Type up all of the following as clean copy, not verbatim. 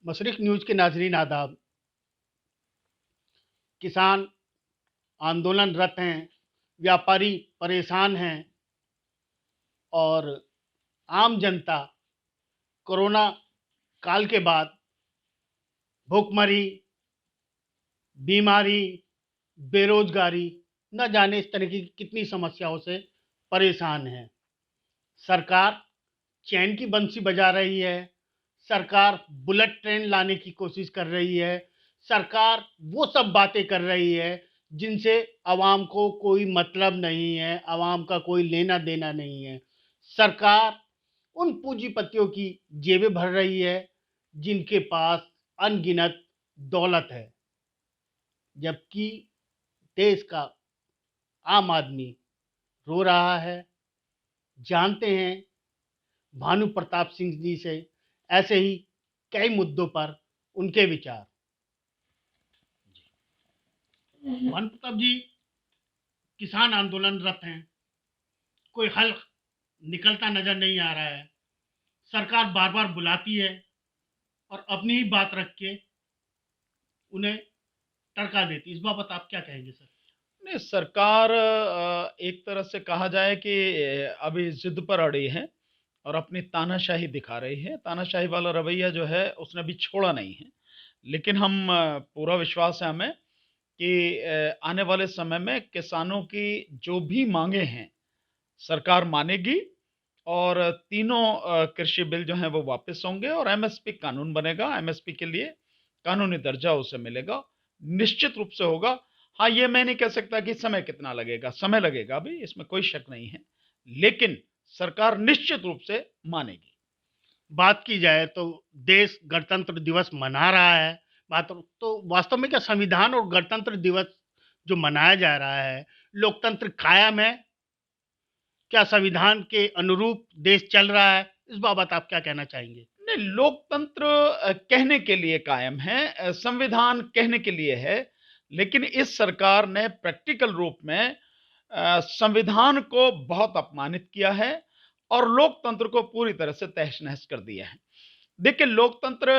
मशरिक news के नाजरीन आदाब। किसान आंदोलनरत हैं, व्यापारी परेशान हैं और आम जनता कोरोना काल के बाद भूखमरी, बीमारी, बेरोजगारी, न जाने इस तरह की कितनी समस्याओं से परेशान है। सरकार चैन की बंसी बजा रही है, सरकार बुलेट ट्रेन लाने की कोशिश कर रही है, सरकार वो सब बातें कर रही है जिनसे आवाम को कोई मतलब नहीं है, आवाम का कोई लेना देना नहीं है। सरकार उन पूंजीपतियों की जेबें भर रही है जिनके पास अनगिनत दौलत है, जबकि देश का आम आदमी रो रहा है। जानते हैं भानु प्रताप सिंह जी से ऐसे ही कई मुद्दों पर उनके विचार। भानु प्रताप जी, किसान आंदोलनरत हैं, कोई हल निकलता नजर नहीं आ रहा है। सरकार बार बार बुलाती है और अपनी ही बात रख के उन्हें टरका देती है। इस बाबत आप क्या कहेंगे सर? नहीं, सरकार एक तरह से कहा जाए कि अभी जिद पर अड़ी है और अपनी तानाशाही दिखा रही है। तानाशाही वाला रवैया जो है उसने अभी छोड़ा नहीं है। लेकिन हम पूरा विश्वास है हमें कि आने वाले समय में किसानों की जो भी मांगे हैं सरकार मानेगी और तीनों कृषि बिल जो हैं वो वापस होंगे और एमएसपी कानून बनेगा। एमएसपी के लिए कानूनी दर्जा उसे मिलेगा, निश्चित रूप से होगा। हाँ, ये मैं नहीं कह सकता कि समय कितना लगेगा, समय लगेगा अभी, इसमें कोई शक नहीं है, लेकिन सरकार निश्चित रूप से मानेगी। बात की जाए तो देश गणतंत्र दिवस मना रहा है। बात तो वास्तव में क्या संविधान और गणतंत्र दिवस जो मनाया जा रहा है, लोकतंत्र कायम है? क्या संविधान के अनुरूप देश चल रहा है? इस बाबत आप क्या कहना चाहेंगे? नहीं, लोकतंत्र कहने के लिए कायम है, संविधान कहने के लिए है, लेकिन इस सरकार ने प्रैक्टिकल रूप में संविधान को बहुत अपमानित किया है और लोकतंत्र को पूरी तरह से तहस नहस कर दिया है। देखिए, लोकतंत्र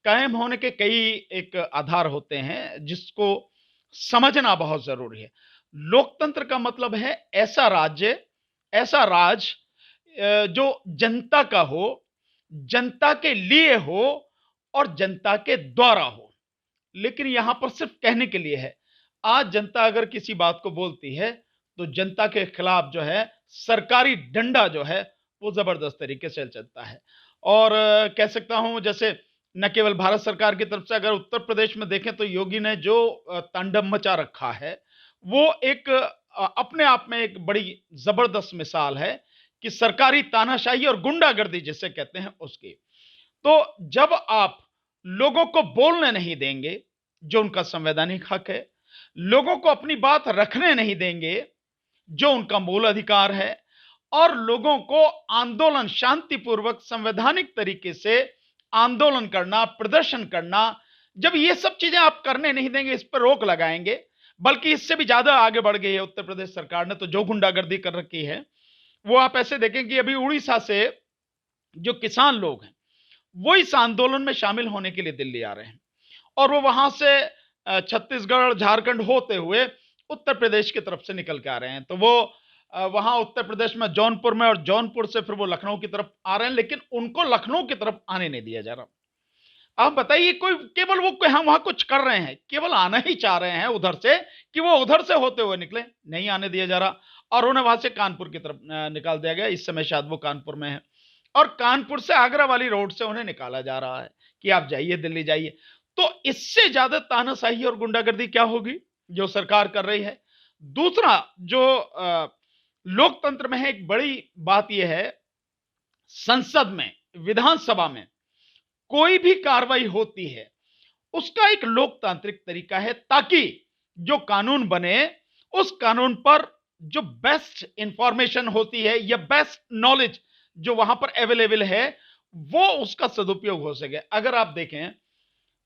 कायम होने के कई एक आधार होते हैं जिसको समझना बहुत जरूरी है। लोकतंत्र का मतलब है ऐसा राज्य, ऐसा राज जो जनता का हो, जनता के लिए हो और जनता के द्वारा हो। लेकिन यहां पर सिर्फ कहने के लिए है। आज जनता अगर किसी बात को बोलती है तो जनता के खिलाफ जो है सरकारी डंडा जो है वो जबरदस्त तरीके से चलता है। और कह सकता हूं जैसे न केवल भारत सरकार की तरफ से, अगर उत्तर प्रदेश में देखें तो योगी ने जो तांडव मचा रखा है वो एक अपने आप में एक बड़ी जबरदस्त मिसाल है कि सरकारी तानाशाही और गुंडागर्दी जिसे कहते हैं उसकी। तो जब आप लोगों को बोलने नहीं देंगे जो उनका संवैधानिक हक है, लोगों को अपनी बात रखने नहीं देंगे जो उनका मूल अधिकार है, और लोगों को आंदोलन शांतिपूर्वक संवैधानिक तरीके से आंदोलन करना, प्रदर्शन करना, जब ये सब चीजें आप करने नहीं देंगे, इस पर रोक लगाएंगे, बल्कि इससे भी ज्यादा आगे बढ़ गई है उत्तर प्रदेश सरकार ने तो जो गुंडागर्दी कर रखी है वो आप ऐसे देखें कि अभी उड़ीसा से जो किसान लोग हैं वो इस आंदोलन में शामिल होने के लिए दिल्ली आ रहे हैं और वो वहां से छत्तीसगढ़ झारखंड होते हुए उत्तर प्रदेश की तरफ से निकल के आ रहे हैं। तो वो वहां उत्तर प्रदेश में जौनपुर में, और जौनपुर से फिर वो लखनऊ की तरफ आ रहे हैं, लेकिन उनको लखनऊ की तरफ आने नहीं दिया जा रहा। आप बताइए, कोई केवल वो हम वहां कुछ कर रहे हैं, केवल आना ही चाह रहे हैं उधर से कि वो उधर से होते हुए निकले, नहीं आने दिया जा रहा और उन्हें वहां से कानपुर की तरफ निकाल दिया गया। इस समय शायद वो कानपुर में है और कानपुर से आगरा वाली रोड से उन्हें निकाला जा रहा है कि आप जाइए, दिल्ली जाइए। तो इससे ज्यादा तानाशाही और गुंडागर्दी क्या होगी जो सरकार कर रही है। दूसरा जो लोकतंत्र में है, एक बड़ी बात यह है, संसद में, विधानसभा में कोई भी कार्रवाई होती है उसका एक लोकतांत्रिक तरीका है ताकि जो कानून बने उस कानून पर जो बेस्ट इंफॉर्मेशन होती है या बेस्ट नॉलेज जो वहां पर अवेलेबल है वो उसका सदुपयोग हो सके। अगर आप देखें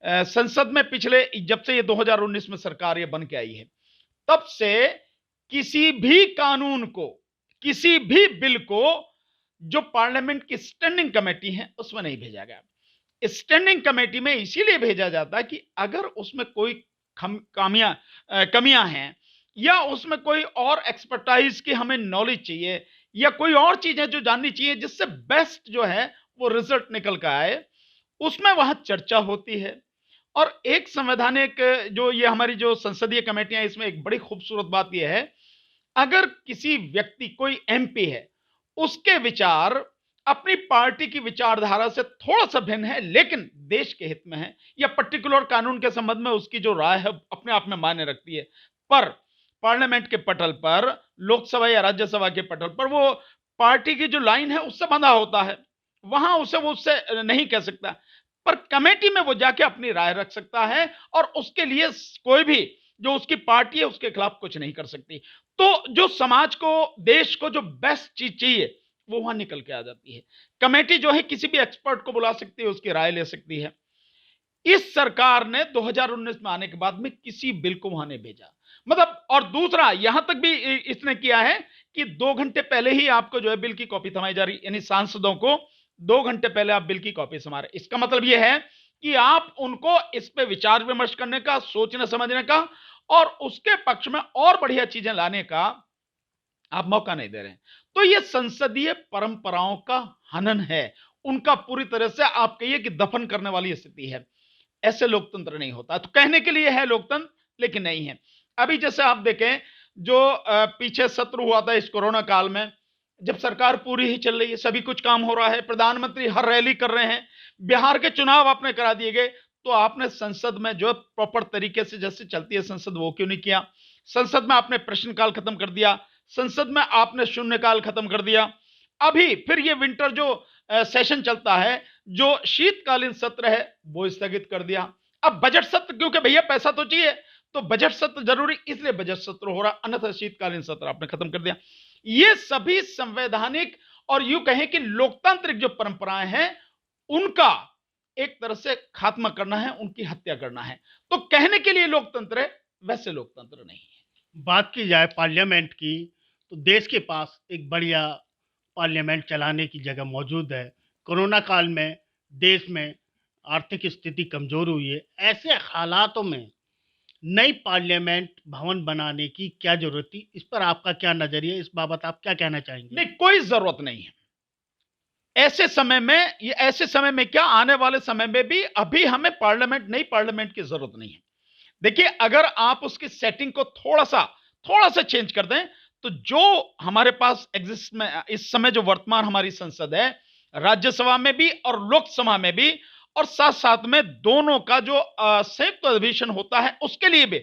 संसद में पिछले, जब से ये 2019 में सरकार ये बन के आई है तब से किसी भी कानून को, किसी भी बिल को जो पार्लियामेंट की स्टैंडिंग कमेटी है उसमें नहीं भेजा गया। स्टैंडिंग कमेटी में इसीलिए भेजा जाता है कि अगर उसमें कोई कमियां हैं या उसमें कोई और एक्सपर्टाइज की हमें नॉलेज चाहिए या कोई और चीजें जो जाननी चाहिए जिससे बेस्ट जो है वो रिजल्ट निकल कर आए, उसमें वहां चर्चा होती है। और एक संवैधानिक जो ये हमारी जो संसदीय कमेटियां, इसमें एक बड़ी खूबसूरत बात यह है, अगर किसी व्यक्ति कोई एमपी है, उसके विचार अपनी पार्टी की विचारधारा से थोड़ा सा भिन्न है लेकिन देश के हित में है या पर्टिकुलर कानून के संबंध में उसकी जो राय है अपने आप में मायने रखती है, पर पार्लियामेंट के पटल पर, लोकसभा या राज्यसभा के पटल पर वो पार्टी की जो लाइन है उससे बंधा होता है, वहां उसे वो उससे नहीं कह सकता। पर कमेटी में वो जाके अपनी राय रख सकता है और उसके लिए कोई भी जो उसकी पार्टी है उसके खिलाफ कुछ नहीं कर सकती। तो जो समाज को, देश को जो बेस्ट चीज चाहिए वो वहां निकल के आ जाती है। कमेटी जो है किसी भी एक्सपर्ट को बुला सकती है, उसकी राय ले सकती है। इस सरकार ने 2019 में आने के बाद में किसी बिल को वहां नहीं भेजा, मतलब, और दूसरा यहां तक भी इसने किया है कि 2 घंटे पहले ही आपको जो है बिल की कॉपी थमाई जा रही, यानी सांसदों को 2 घंटे पहले आप बिल की कॉपी थमा रहे। इसका मतलब यह है कि आप उनको इस पे विचार विमर्श करने का, सोचने समझने का और उसके पक्ष में और बढ़िया चीजें लाने का आप मौका नहीं दे रहे हैं। तो यह संसदीय परंपराओं का हनन है, उनका पूरी तरह से आप कहिए कि दफन करने वाली स्थिति है। ऐसे लोकतंत्र नहीं होता। तो कहने के लिए है लोकतंत्र, लेकिन नहीं है। अभी जैसे आप देखें, जो पीछे सत्र हुआ था इस कोरोना काल में, जब सरकार पूरी ही चल रही है, सभी कुछ काम हो रहा है, प्रधानमंत्री हर रैली कर रहे हैं, बिहार के चुनाव आपने करा दिए गए, तो आपने संसद में जो प्रॉपर तरीके से जैसे चलती है संसद वो क्यों नहीं किया? संसद में आपने प्रश्नकाल खत्म कर दिया, संसद में आपने शून्यकाल खत्म कर दिया। अभी फिर ये विंटर जो सेशन चलता है, जो शीतकालीन सत्र है, वो स्थगित कर दिया। अब बजट सत्र, क्योंकि भैया पैसा तो चाहिए, तो बजट सत्र जरूरी, इसलिए बजट सत्र हो रहा, अन्यथा शीतकालीन सत्र आपने खत्म कर दिया। ये सभी संवैधानिक और यूं कहें कि लोकतांत्रिक जो परंपराएं हैं उनका एक तरह से खात्मा करना है, उनकी हत्या करना है। तो कहने के लिए लोकतंत्र है, वैसे लोकतंत्र नहीं है। बात की जाए पार्लियामेंट की, तो देश के पास एक बढ़िया पार्लियामेंट चलाने की जगह मौजूद है। कोरोना काल में देश में आर्थिक स्थिति कमजोर हुई है, ऐसे हालातों में नई पार्लियामेंट भवन बनाने की क्या जरूरत थी? इस पर आपका क्या नजरिया, इस बाबत आप क्या कहना चाहेंगे? नहीं, कोई जरूरत नहीं है ऐसे समय में। ये ऐसे समय में क्या, आने वाले समय में भी अभी हमें पार्लियामेंट, नई पार्लियामेंट की जरूरत नहीं है। देखिए, अगर आप उसकी सेटिंग को थोड़ा सा चेंज कर दें, तो जो हमारे पास एग्जिस्ट में इस समय जो वर्तमान हमारी संसद है, राज्यसभा में भी और लोकसभा में भी, और साथ साथ में दोनों का जो संयुक्त अधिवेशन होता है उसके लिए भी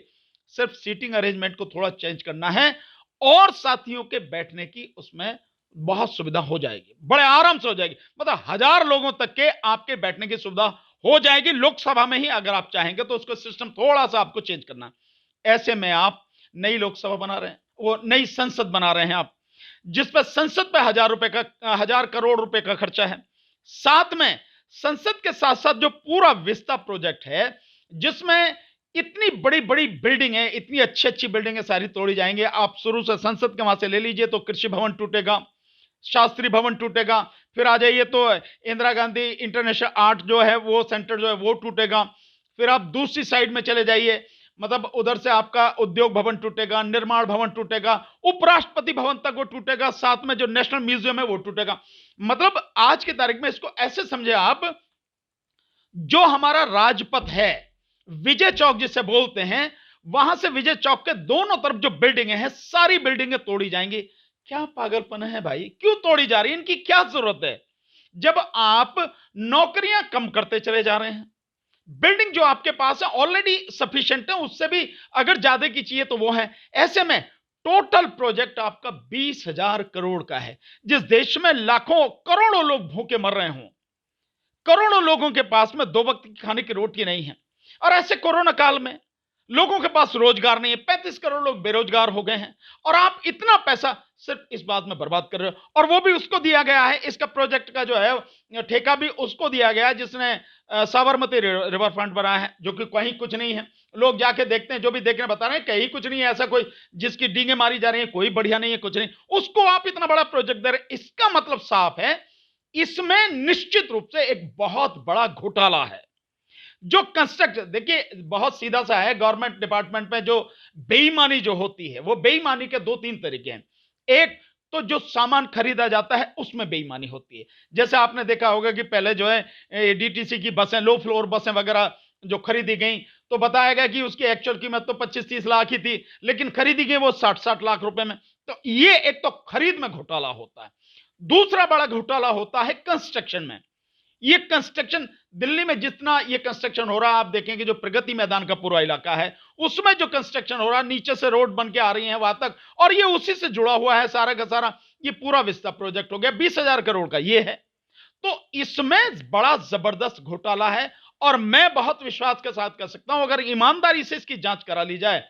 सिर्फ सीटिंग अरेंजमेंट को थोड़ा चेंज करना है और साथियों के बैठने की उसमें बहुत सुविधा हो जाएगी, बड़े आराम से हो जाएगी। मतलब 1000 लोगों तक के आपके बैठने की सुविधा हो जाएगी लोकसभा में ही। अगर आप चाहेंगे तो उसको सिस्टम थोड़ा सा आपको चेंज करना। ऐसे में आप नई लोकसभा बना रहे हैं, वो नई संसद बना रहे हैं आप, जिस पर संसद पे 1000 करोड़ रुपए का खर्चा है। साथ में संसद के साथ साथ जो पूरा विस्ता प्रोजेक्ट है, जिसमें इतनी बड़ी बड़ी बिल्डिंग है, इतनी अच्छी अच्छी बिल्डिंग है, सारी तोड़ी जाएंगे। आप शुरू से संसद के वहां से ले लीजिए तो कृषि भवन टूटेगा, शास्त्री भवन टूटेगा, फिर आ जाइए तो इंदिरा गांधी इंटरनेशनल आर्ट जो है वो सेंटर जो है वो टूटेगा। फिर आप दूसरी साइड में चले जाइए, मतलब उधर से आपका उद्योग भवन टूटेगा, निर्माण भवन टूटेगा, उपराष्ट्रपति भवन तक वो टूटेगा, साथ में जो नेशनल म्यूजियम है वो टूटेगा। मतलब आज की तारीख में इसको ऐसे समझे आप, जो हमारा राजपथ है, विजय चौक जिसे बोलते हैं, वहां से विजय चौक के दोनों तरफ जो बिल्डिंगें हैं, सारी बिल्डिंगें तोड़ी जाएंगी। क्या पागलपन है भाई, क्यों तोड़ी जा रही है? इनकी क्या जरूरत है? जब आप नौकरियां कम करते चले जा रहे हैं, बिल्डिंग जो आपके पास है ऑलरेडी सफिशिएंट है, उससे भी अगर ज्यादा की चाहिए तो वो है। ऐसे में टोटल प्रोजेक्ट आपका 20,000 करोड़ का है, जिस देश में लाखों करोड़ों लोग भूखे मर रहे हों, करोड़ों लोगों के पास में 2 वक्त की खाने की रोटी नहीं है, और ऐसे कोरोना काल में लोगों के पास रोजगार नहीं है, 35 करोड़ लोग बेरोजगार हो गए हैं, और आप इतना पैसा सिर्फ इस बात में बर्बाद कर रहे हो। और वो भी उसको दिया गया है, इसका प्रोजेक्ट का जो है ठेका भी उसको दिया गया है जिसने साबरमती रिवर फ्रंट बनाया है, जो कि कहीं कुछ नहीं है। लोग जाके देखते हैं, जो भी देखने बता रहे हैं कहीं कुछ नहीं है, ऐसा कोई जिसकी डींगे मारी जा रही है, कोई बढ़िया नहीं है, कुछ नहीं, उसको आप इतना बड़ा प्रोजेक्ट दे रहे हैं। इसका मतलब साफ है, इसमें निश्चित रूप से एक बहुत बड़ा घोटाला है। जो कंस्ट्रक्ट, देखिए बहुत सीधा सा है, गवर्नमेंट डिपार्टमेंट में जो बेईमानी जो होती है, वो बेईमानी के दो तीन तरीके हैं। एक तो जो सामान खरीदा जाता है उसमें बेईमानी होती है। जैसे आपने देखा होगा कि पहले जो है डीटीसी की बसें, लो फ्लोर बसें वगैरह जो खरीदी गई, तो बताया गया कि उसकी एक्चुअल कीमत तो 25-30 लाख ही थी, लेकिन खरीदी गई वो 60-60 लाख रुपए में। तो ये एक तो खरीद में घोटाला होता है। दूसरा बड़ा घोटाला होता है कंस्ट्रक्शन में। ये कंस्ट्रक्शन, दिल्ली में जितना ये कंस्ट्रक्शन हो रहा है, आप देखेंगे जो प्रगति मैदान का पूरा इलाका है, उसमें जो कंस्ट्रक्शन हो रहा है, नीचे से रोड बन के आ रही है वहां तक, और ये उसी से जुड़ा हुआ है सारा का सारा। ये पूरा विस्ता प्रोजेक्ट हो गया 20,000 करोड़ का ये है। तो इसमें बड़ा जबरदस्त घोटाला है, और मैं बहुत विश्वास के साथ कह सकता हूं, अगर ईमानदारी से इसकी जांच करा ली जाए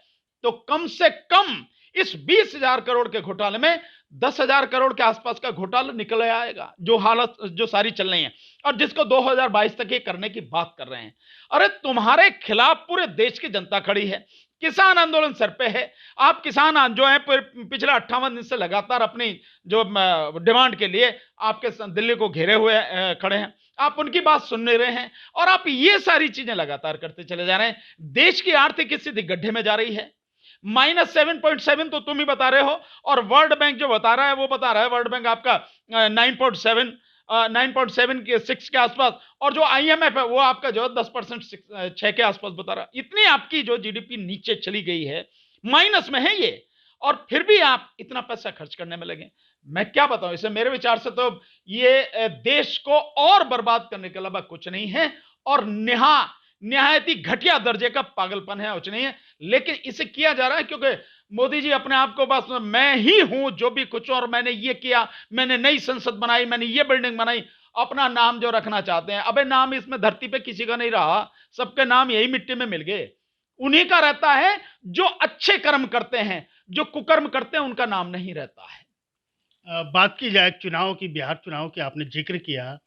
तो कम से कम इस 20,000 करोड़ के घोटाले में 10,000 करोड़ के आसपास का घोटाला निकल आएगा, जो हालत जो सारी चल रही है, और जिसको 2022 तक ये करने की बात कर रहे हैं। अरे तुम्हारे खिलाफ पूरे देश की जनता खड़ी है, किसान आंदोलन सर पे है। आप किसान जो है पिछले 58 दिन से लगातार अपनी जो डिमांड के लिए आपके दिल्ली को घेरे हुए खड़े हैं, आप उनकी बात सुन नहीं रहे हैं, और आप ये सारी चीजें लगातार करते चले जा रहे हैं। देश की आर्थिक स्थिति गड्ढे में जा रही है, -7.7 तो तुम ही बता रहे हो, और वर्ल्ड बैंक जो बता रहा है वो बता रहा है, वर्ल्ड बैंक आपका 9.7 9.76 के आसपास, और जो आईएमएफ है वो आपका जो 10% 6 के आसपास बता रहा है। इतनी आपकी जो जीडीपी नीचे चली गई है, माइनस में है ये, और फिर भी आप इतना पैसा खर्च करने में लगे। मैं क्या बताऊं, इसे मेरे विचार से तो ये देश को और बर्बाद करने के अलावा कुछ नहीं है, और निहायत ही घटिया दर्जे का पागलपन है, कुछ नहीं है। लेकिन इसे किया जा रहा है क्योंकि मोदी जी अपने आप को बस मैं ही हूं जो भी कुछ, और मैंने ये किया, मैंने नई संसद बनाई, मैंने ये बिल्डिंग बनाई, अपना नाम जो रखना चाहते हैं। अबे नाम इसमें धरती पे किसी का नहीं रहा, सबके नाम यही मिट्टी में मिल गए। उन्हीं का रहता है जो अच्छे कर्म करते हैं, जो कुकर्म करते हैं उनका नाम नहीं रहता है। बात की जाए चुनाव की, बिहार चुनाव की आपने जिक्र किया,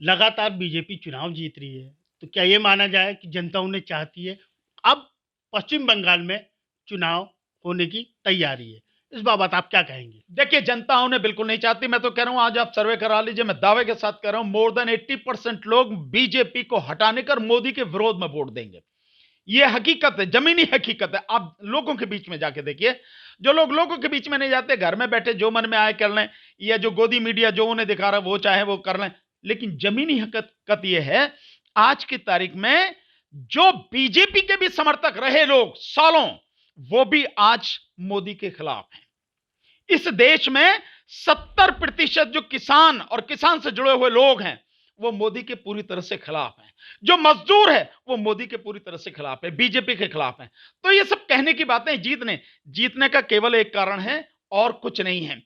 लगातार बीजेपी चुनाव जीत रही है, तो क्या ये माना जाए कि जनता उन्हें चाहती है? अब पश्चिम बंगाल में चुनाव होने की तैयारी है, इस बाबत आप क्या कहेंगे? देखिए, जनता उन्हें बिल्कुल नहीं चाहती। मैं तो कह रहा हूं, आज आप सर्वे करा लीजिए, मैं दावे के साथ कह रहा हूं, मोर देन 80% लोग बीजेपी को हटाने कर मोदी के विरोध में वोट देंगे। यह हकीकत है, जमीनी हकीकत है। आप लोगों के बीच में जाके देखिए, जो लोग लोगों के बीच में नहीं जाते, घर में बैठे जो मन में आए कर लें, या जो गोदी मीडिया जो उन्हें दिखा रहा है वो चाहे वो कर लें। लेकिन जमीनी हकीकत यह है, आज की तारीख में जो बीजेपी के भी समर्थक रहे लोग सालों, वो भी आज मोदी के खिलाफ हैं। इस देश में 70% जो किसान और किसान से जुड़े हुए लोग हैं, वो मोदी के पूरी तरह से खिलाफ हैं। जो मजदूर है वो मोदी के पूरी तरह से खिलाफ है, बीजेपी के खिलाफ है। तो ये सब कहने की बातें, जीतने का केवल एक कारण है और कुछ नहीं है,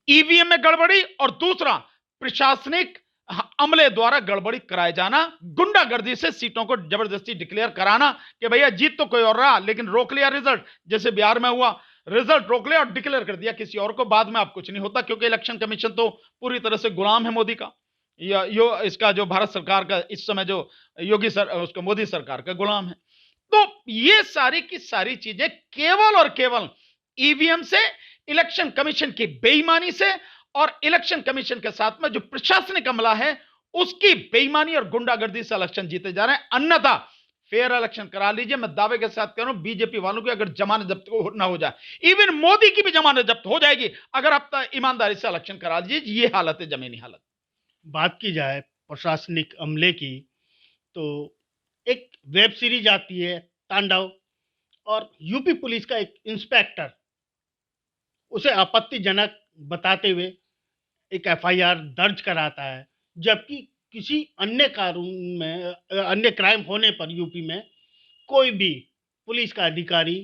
ईवीएम में गड़बड़ी, और दूसरा प्रशासनिक अमले द्वारा गड़बड़ी कराए जाना, गुंडागर्दी से सीटों को जबरदस्ती डिक्लेयर कराना कि भैया जीत तो कोई और रहा, लेकिन रोक लिया रिजल्ट, जैसे बिहार में हुआ, रिजल्ट रोक लिया और डिक्लेयर कर दिया किसी और को। बाद में अब कुछ नहीं होता, क्योंकि इलेक्शन कमीशन तो पूरी तरह से गुलाम है मोदी का, या इसका जो भारत सरकार का इस समय जो उसका मोदी सरकार का गुलाम है। तो ये सारी की सारी चीजें केवल और केवल ईवीएम से, इलेक्शन कमीशन की बेईमानी से, और इलेक्शन कमीशन के साथ में जो प्रशासनिक अमला है उसकी बेईमानी और गुंडागर्दी से इलेक्शन जीते जा रहे हैं। अन्यथा फेयर इलेक्शन करा लीजिए, मैं दावे के साथ कह रहा हूं, बीजेपी वालों की अगर जमानत जब्त ना हो जाए, इवन मोदी की भी जमानत जब्त हो जाएगी अगर आप ईमानदारी से इलेक्शन करा लीजिए। ये हालत है, जमीनी हालत। बात की जाए प्रशासनिक अमले की, तो एक वेब सीरीज आती है तांडव, और यूपी पुलिस का एक इंस्पेक्टर उसे आपत्तिजनक बताते हुए एक एफआईआर दर्ज कराता है, जबकि किसी अन्य कानून में अन्य क्राइम होने पर यूपी में कोई भी पुलिस का अधिकारी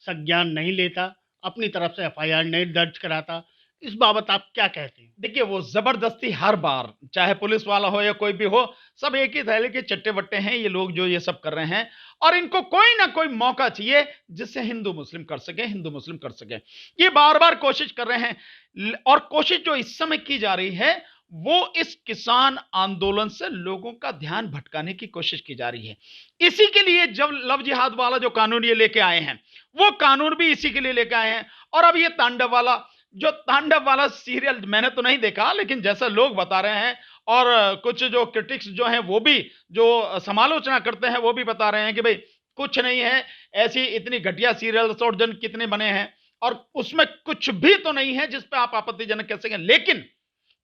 संज्ञान नहीं लेता, अपनी तरफ से एफआईआर नहीं दर्ज कराता। इस बाबत आप क्या कहते हैं? देखिए, वो जबरदस्ती हर बार, चाहे पुलिस वाला हो या कोई भी हो, सब एक ही थैले के चट्टे बट्टे हैं ये लोग जो ये सब कर रहे हैं, और इनको कोई ना कोई मौका चाहिए जिससे हिंदू मुस्लिम कर सके, हिंदू मुस्लिम कर सके। ये बार बार कोशिश कर रहे हैं, और कोशिश जो इस समय की जा रही है वो इस किसान आंदोलन से लोगों का ध्यान भटकाने की कोशिश की जा रही है। इसी के लिए जब लव जिहाद वाला जो कानून ये लेके आए हैं, वो कानून भी इसी के लिए लेके आए हैं। और अब ये तांडव वाला जो तांडव वाला सीरियल मैंने तो नहीं देखा, लेकिन जैसा लोग बता रहे हैं और कुछ जो क्रिटिक्स जो हैं वो भी जो समालोचना करते हैं वो भी बता रहे हैं कि भाई कुछ नहीं है, ऐसी इतनी घटिया सीरियल्स और जन कितने बने हैं और उसमें कुछ भी तो नहीं है जिस पे आप आपत्तिजनक कह सकें। लेकिन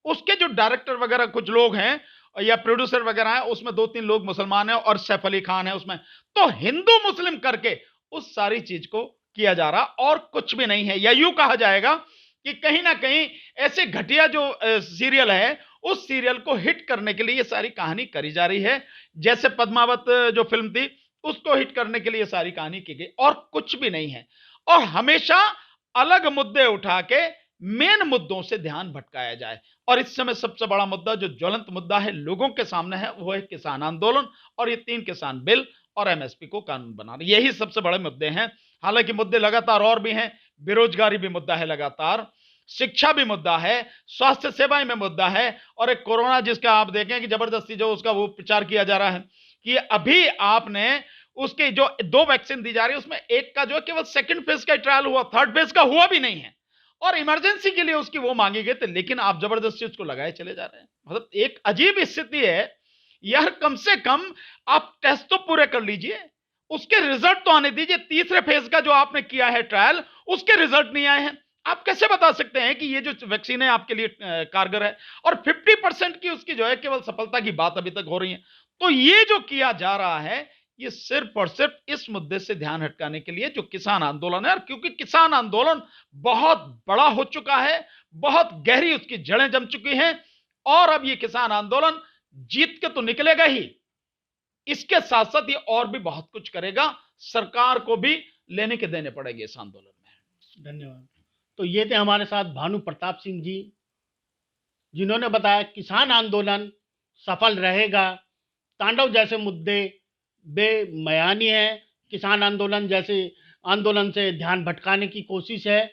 उसके जो डायरेक्टर वगैरह कुछ लोग हैं या प्रोड्यूसर वगैरह हैं, उसमें 2-3 लोग मुसलमान हैं और सैफ अली खान है उसमें। तो हिंदू मुस्लिम करके उस सारी चीज को किया जा रहा और कुछ भी नहीं है। या यूं कहा जाएगा कि कहीं ना कहीं ऐसे घटिया जो सीरियल है उस सीरियल को हिट करने के लिए ये सारी कहानी करी जा रही है। जैसे पद्मावत जो फिल्म थी उसको हिट करने के लिए सारी कहानी की गई और कुछ भी नहीं है। और हमेशा अलग मुद्दे उठा के मेन मुद्दों से ध्यान भटकाया जाए। और इस समय सबसे बड़ा मुद्दा जो ज्वलंत मुद्दा है लोगों के सामने है वो है किसान आंदोलन और ये 3 किसान बिल और एमएसपी को कानून बनाना। यही सबसे बड़े मुद्दे हैं। हालांकि मुद्दे लगातार और भी हैं। बेरोजगारी भी मुद्दा है लगातार, शिक्षा भी मुद्दा है, स्वास्थ्य सेवाएं में मुद्दा है और एक कोरोना जिसका आप देखें कि जबरदस्ती जो उसका वो प्रचार किया जा रहा है कि अभी आपने उसके जो 2 वैक्सीन दी जा रही है उसमें एक का जो केवल सेकंड फेज का ट्रायल हुआ, थर्ड फेज का हुआ भी नहीं है और इमरजेंसी के लिए उसकी वो मांगी गई थी, लेकिन आप जबरदस्ती उसको लगाए चले जा रहे हैं। मतलब एक अजीब स्थिति है यार। कम से कम आप टेस्ट तो पूरे कर लीजिए, उसके रिजल्ट तो आने दीजिए। तीसरे फेज का जो आपने किया है ट्रायल उसके रिजल्ट नहीं आए हैं। आप कैसे बता सकते हैं कि ये जो वैक्सीन है आपके लिए कारगर है? और 50% की उसकी जो है केवल सफलता की बात अभी तक हो रही है। तो ये जो किया जा रहा है ये सिर्फ और सिर्फ इस मुद्दे से ध्यान हटकाने के लिए जो किसान आंदोलन है। और क्योंकि किसान आंदोलन बहुत बड़ा हो चुका है, बहुत गहरी उसकी जड़ें जम चुकी हैं और अब ये किसान आंदोलन जीत के तो निकलेगा ही, इसके साथ साथ ये और भी बहुत कुछ करेगा। सरकार को भी लेने के देने पड़ेंगे इस आंदोलन में। धन्यवाद। तो ये थे हमारे साथ भानु प्रताप सिंह जी, जिन्होंने बताया किसान आंदोलन सफल रहेगा, तांडव जैसे मुद्दे बेमयानी है, किसान आंदोलन जैसे आंदोलन से ध्यान भटकाने की कोशिश है